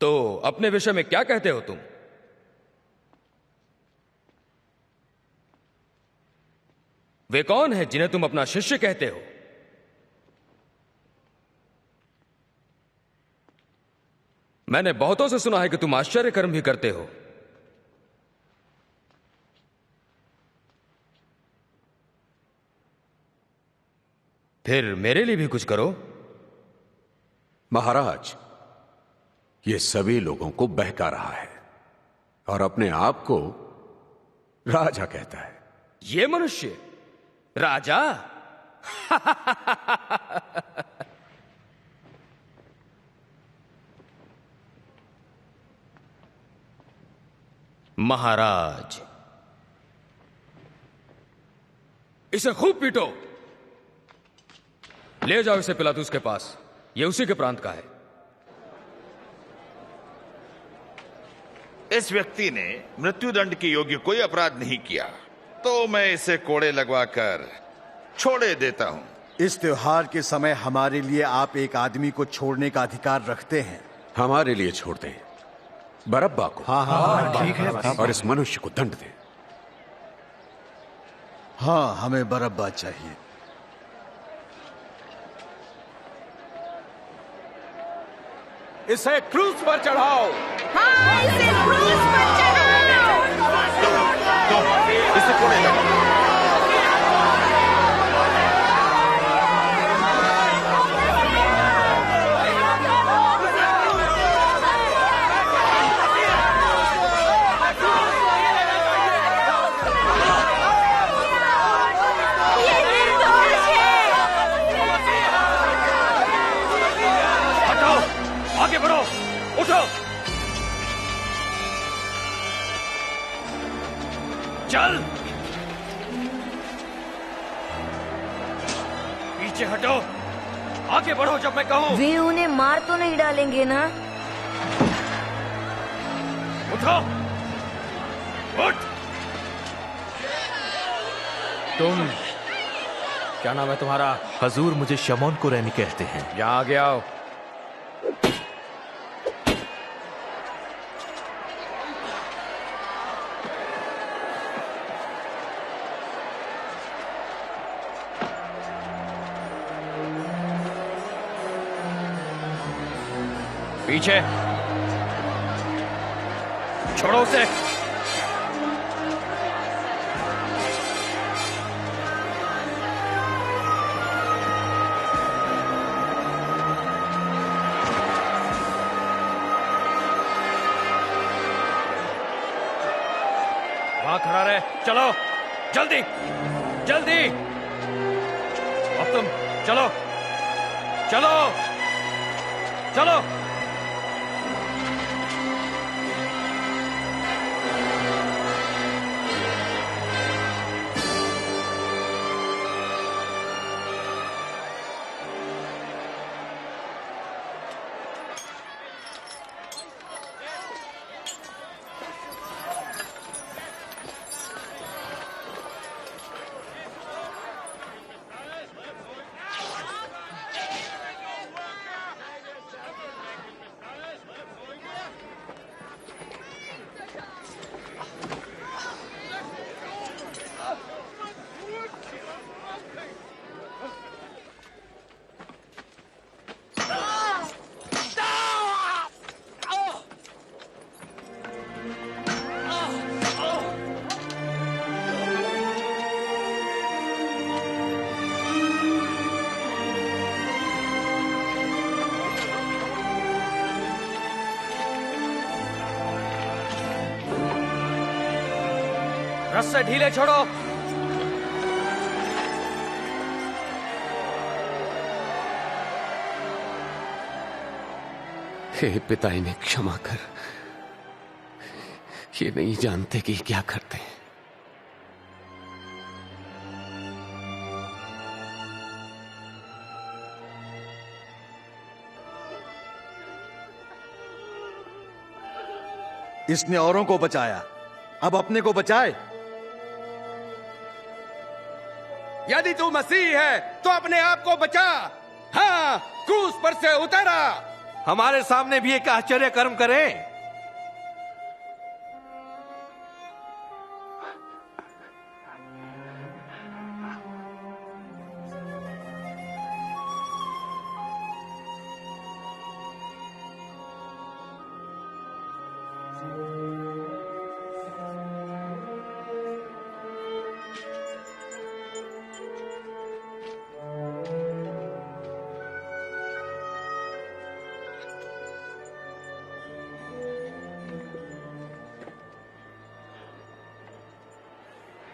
तो अपने विषय में क्या कहते हो तुम? वे कौन है जिन्हें तुम अपना शिष्य कहते हो? मैंने बहुतों से सुना है कि तुम आश्चर्य कर्म भी करते हो। फिर मेरे लिए भी कुछ करो। महाराज, ये सभी लोगों को बहका रहा है और अपने आप को राजा कहता है। ये मनुष्य राजा? महाराज, इसे खूब पीटो। ले जाओ इसे पिलातुस के पास, ये उसी के प्रांत का है। इस व्यक्ति ने मृत्युदंड के योग्य कोई अपराध नहीं किया, तो मैं इसे कोड़े लगवाकर छोड़े देता हूं। इस त्योहार के समय हमारे लिए आप एक आदमी को छोड़ने का अधिकार रखते हैं। हमारे लिए छोड़ दें बरब्बा को। हाँ, ठीक है। और इस मनुष्य को दंड दें। हाँ, हमें बरब्बा चाहिए। इसे क्रूस पर चढ़ाओ। हाँ, इसे क्रूस पर चढ़ाओ। इसे कोड़े लगाओ। आगे बढ़ो, उठो। चल, पीछे हटो, आगे बढ़ो जब मैं कहूं। वे उन्हें मार तो नहीं डालेंगे ना? उठो, उठ। तुम, क्या नाम है तुम्हारा? हजूर, मुझे शमौन कुरैनी कहते हैं। यहाँ आगे आओ। पीछे छोड़ो उसे। वहां खड़ा रहे। चलो जल्दी जल्दी। अब तुम चलो चलो चलो। रस्से ढीले छोड़ो। हे पिता, इन्हें क्षमा कर। ये नहीं जानते कि क्या करते हैं। इसने औरों को बचाया, अब अपने को बचाए। यदि तू मसीह है तो अपने आप को बचा। हाँ, क्रूस पर से उतरा। हमारे सामने भी एक आश्चर्य कर्म करें।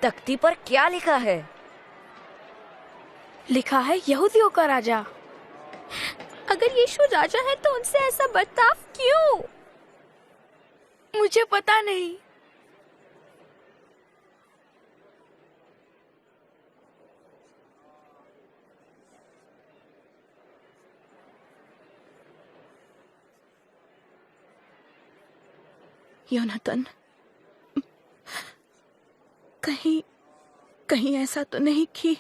तख्ती पर क्या लिखा है? लिखा है यहूदियों का राजा। अगर यीशु राजा है तो उनसे ऐसा बर्ताव क्यों? मुझे पता नहीं। योनाथन, कहीं कहीं ऐसा तो नहीं कि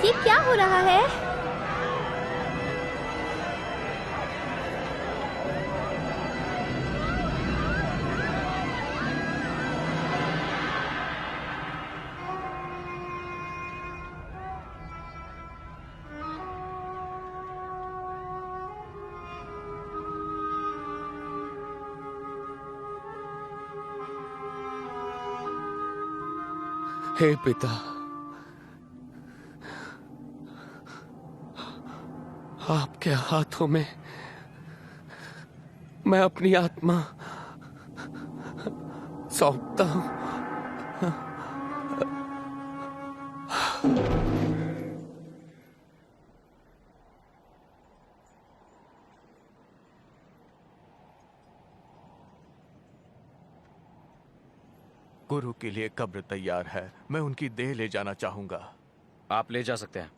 ये क्या हो रहा है? हे पिता, आपके हाथों में मैं अपनी आत्मा सौंपता हूं। गुरु के लिए कब्र तैयार है, मैं उनकी देह ले जाना चाहूंगा। आप ले जा सकते हैं।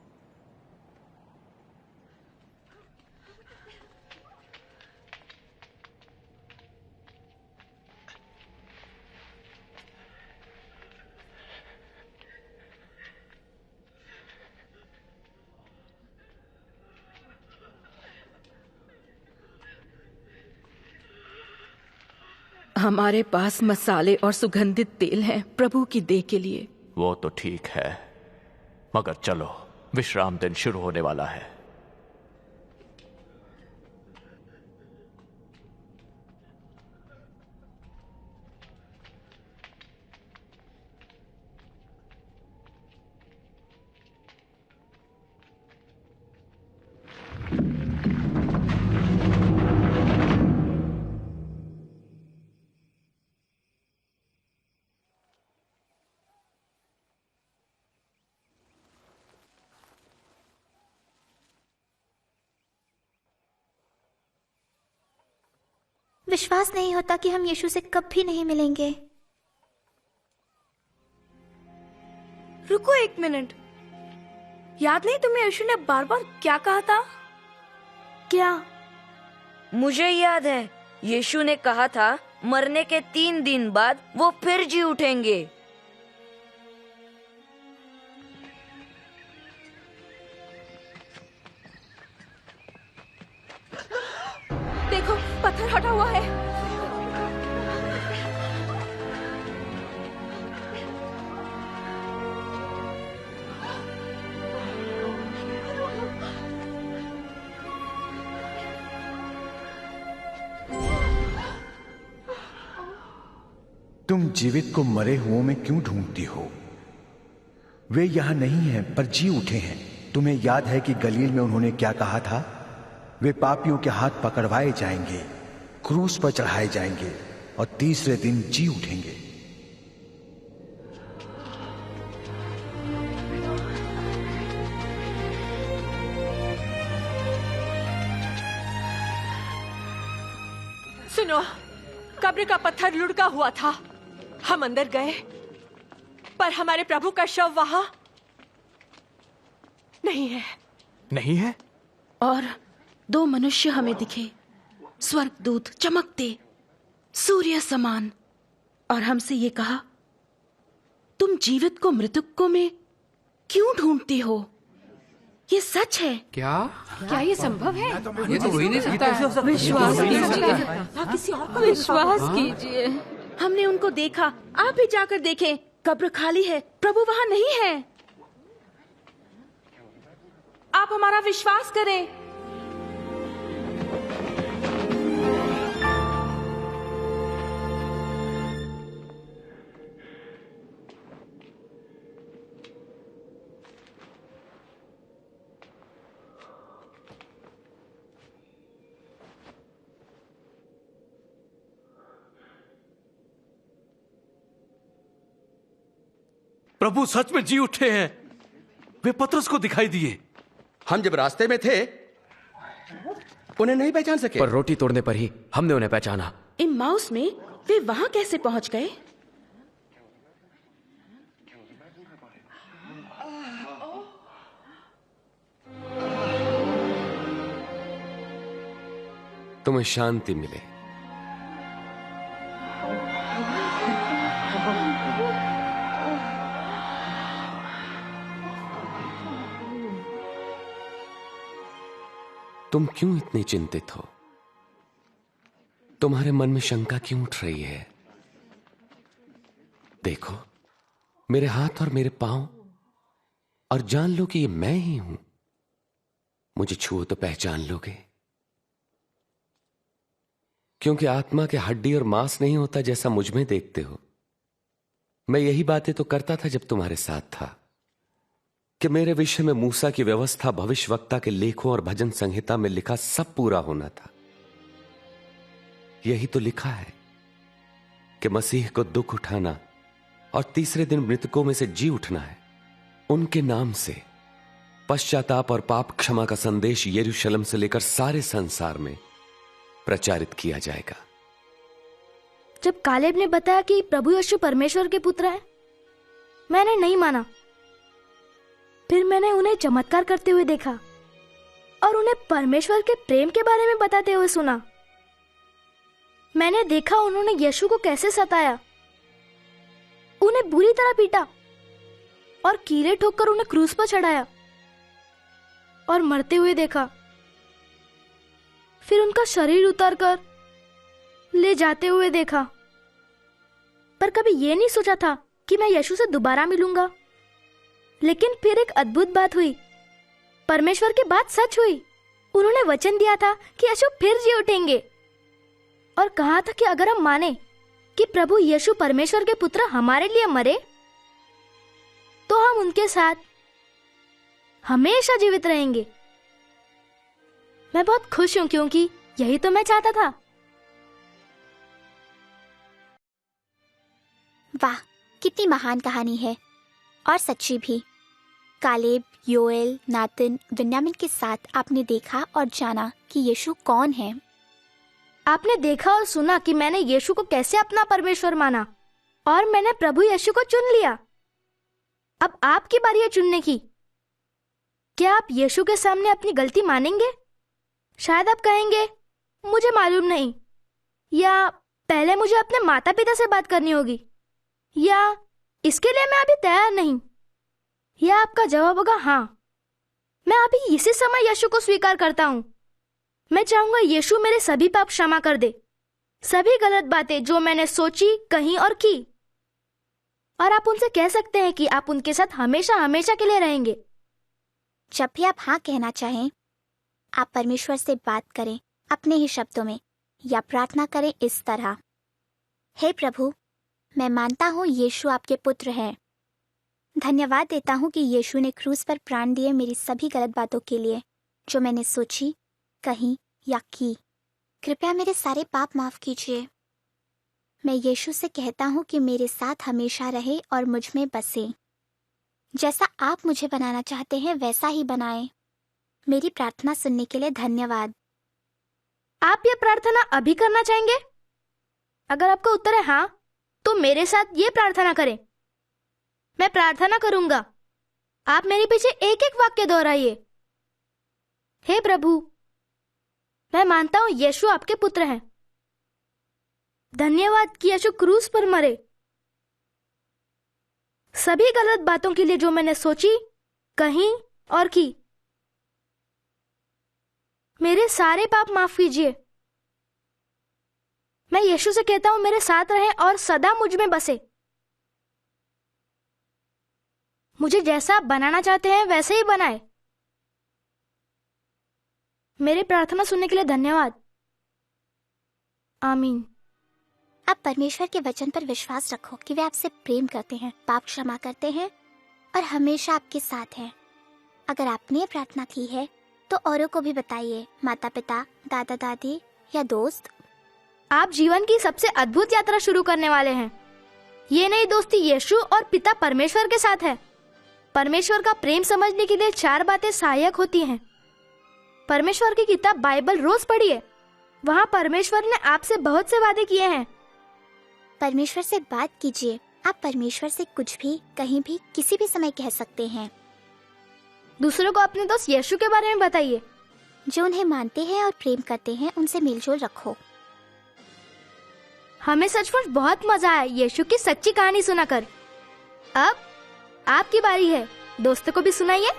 हमारे पास मसाले और सुगंधित तेल हैं प्रभु की देह के लिए। वो तो ठीक है, मगर चलो, विश्राम दिन शुरू होने वाला है। विश्वास नहीं होता कि हम यीशु से कभी नहीं मिलेंगे। रुको एक मिनट, याद नहीं तुम्हें यीशु ने बार बार क्या कहा था? क्या? मुझे याद है, यीशु ने कहा था मरने के 3 दिन बाद वो फिर जी उठेंगे। देखो, पत्थर हटा हुआ है। तुम जीवित को मरे हुओं में क्यों ढूंढती हो? वे यहां नहीं हैं, पर जी उठे हैं। तुम्हें याद है कि गलील में उन्होंने क्या कहा था? वे पापियों के हाथ पकड़वाए जाएंगे, क्रूस पर चढ़ाए जाएंगे और तीसरे दिन जी उठेंगे। सुनो, कब्र का पत्थर लुढ़का हुआ था। हम अंदर गए, पर हमारे प्रभु का शव वहां नहीं है। नहीं है? और 2 मनुष्य हमें दिखे, स्वर्गदूत चमकते सूर्य समान, और हमसे ये कहा, तुम जीवित को मृतकों में क्यों ढूंढती हो? ये सच है क्या? क्या ये संभव है? ये तो हो ही नहीं सकता है। विश्वास कीजिए, किसी और को विश्वास कीजिए। हमने उनको देखा, आप भी जाकर देखें। कब्र खाली है, प्रभु वहां नहीं है। आप हमारा विश्वास करें। प्रभु सच में जी उठे हैं। वे पतरस को दिखाई दिए। हम जब रास्ते में थे उन्हें नहीं पहचान सके। पर रोटी तोड़ने पर ही हमने उन्हें पहचाना। इम्माउस में वे वहां कैसे पहुंच गए? तुम्हें शांति मिले। तुम क्यों इतनी चिंतित हो? तुम्हारे मन में शंका क्यों उठ रही है? देखो, मेरे हाथ और मेरे पांव, और जान लो कि ये मैं ही हूं। मुझे छुओ तो पहचान लोगे, क्योंकि आत्मा के हड्डी और मांस नहीं होता जैसा मुझ में देखते हो। मैं यही बातें तो करता था जब तुम्हारे साथ था, कि मेरे विषय में मूसा की व्यवस्था, भविष्यवक्ता के लेखों और भजन संहिता में लिखा सब पूरा होना था। यही तो लिखा है कि मसीह को दुख उठाना और तीसरे दिन मृतकों में से जी उठना है। उनके नाम से पश्चाताप और पाप क्षमा का संदेश यरूशलेम से लेकर सारे संसार में प्रचारित किया जाएगा। जब कालेब ने बताया कि प्रभु यीशु परमेश्वर के पुत्र हैं, मैंने नहीं माना। फिर मैंने उन्हें चमत्कार करते हुए देखा और उन्हें परमेश्वर के प्रेम के बारे में बताते हुए सुना। मैंने देखा उन्होंने यीशु को कैसे सताया, उन्हें बुरी तरह पीटा और कीले ठोककर उन्हें क्रूस पर चढ़ाया और मरते हुए देखा। फिर उनका शरीर उतारकर ले जाते हुए देखा। पर कभी ये नहीं सोचा था कि मैं यीशु से दोबारा मिलूंगा। लेकिन फिर एक अद्भुत बात हुई। परमेश्वर की बात सच हुई। उन्होंने वचन दिया था कि यीशु फिर जी उठेंगे और कहा था कि अगर हम माने कि प्रभु यीशु परमेश्वर के पुत्र हमारे लिए मरे, तो हम उनके साथ हमेशा जीवित रहेंगे। मैं बहुत खुश हूं, क्योंकि यही तो मैं चाहता था। वाह, कितनी महान कहानी है और सच्ची भी। कालेब, योएल, नातन, बिन्यामिन के साथ आपने देखा और जाना कि यीशु कौन है। आपने देखा और सुना कि मैंने यीशु को कैसे अपना परमेश्वर माना और मैंने प्रभु यीशु को चुन लिया। अब आपकी बारी है चुनने की। क्या आप यीशु के सामने अपनी गलती मानेंगे? शायद आप कहेंगे, मुझे मालूम नहीं, या पहले मुझे अपने माता पिता से बात करनी होगी, या इसके लिए मैं अभी तैयार नहीं। या आपका जवाब होगा, हाँ, मैं अभी इसी समय यीशु को स्वीकार करता हूँ। मैं चाहूंगा यीशु मेरे सभी पाप क्षमा कर दे, सभी गलत बातें जो मैंने सोची, कही और की। और आप उनसे कह सकते हैं कि आप उनके साथ हमेशा हमेशा के लिए रहेंगे। जब भी आप हाँ कहना चाहें, आप परमेश्वर से बात करें अपने ही शब्दों में, या प्रार्थना करें इस तरह, हे प्रभु, मैं मानता हूँ यीशु आपके पुत्र हैं। धन्यवाद देता हूँ कि यीशु ने क्रूस पर प्राण दिए मेरी सभी गलत बातों के लिए जो मैंने सोची, कही या की। कृपया मेरे सारे पाप माफ कीजिए। मैं यीशु से कहता हूँ कि मेरे साथ हमेशा रहे और मुझ में बसे। जैसा आप मुझे बनाना चाहते हैं वैसा ही बनाएं। मेरी प्रार्थना सुनने के लिए धन्यवाद। आप ये प्रार्थना अभी करना चाहेंगे? अगर आपका उत्तर है हाँ, तो मेरे साथ ये प्रार्थना करें। मैं प्रार्थना करूंगा, आप मेरे पीछे एक एक वाक्य दोहराइए। हे प्रभु, मैं मानता हूं यीशु आपके पुत्र हैं। धन्यवाद कि यीशु क्रूस पर मरे। सभी गलत बातों के लिए जो मैंने सोची, कही और की। मेरे सारे पाप माफ कीजिए। मैं यीशु से कहता हूं मेरे साथ रहे और सदा मुझ में बसे। मुझे जैसा आप बनाना चाहते हैं वैसे ही बनाए। मेरी प्रार्थना सुनने के लिए धन्यवाद। आमीन। आप परमेश्वर के वचन पर विश्वास रखो कि वे आपसे प्रेम करते हैं, पाप क्षमा करते हैं और हमेशा आपके साथ हैं। अगर आपने ये प्रार्थना की है तो औरों को भी बताइए, माता पिता, दादा दादी या दोस्त। आप जीवन की सबसे अद्भुत यात्रा शुरू करने वाले हैं। ये नई दोस्ती यीशु और पिता परमेश्वर के साथ है। परमेश्वर का प्रेम समझने के लिए 4 बातें सहायक होती हैं। परमेश्वर की किताब बाइबल रोज पढ़िए। वहाँ परमेश्वर ने आपसे बहुत से वादे किए हैं। परमेश्वर से बात कीजिए। आप परमेश्वर से कुछ भी, कहीं भी, किसी भी समय कह सकते हैं। दूसरों को अपने दोस्त यीशु के बारे में बताइए। जो उन्हें मानते हैं और प्रेम करते हैं, उनसे मेलजोल रखो। हमें सचमुच बहुत मजा आया यीशु की सच्ची कहानी सुनाकर। अब आपकी बारी है, दोस्तों को भी सुनाइए।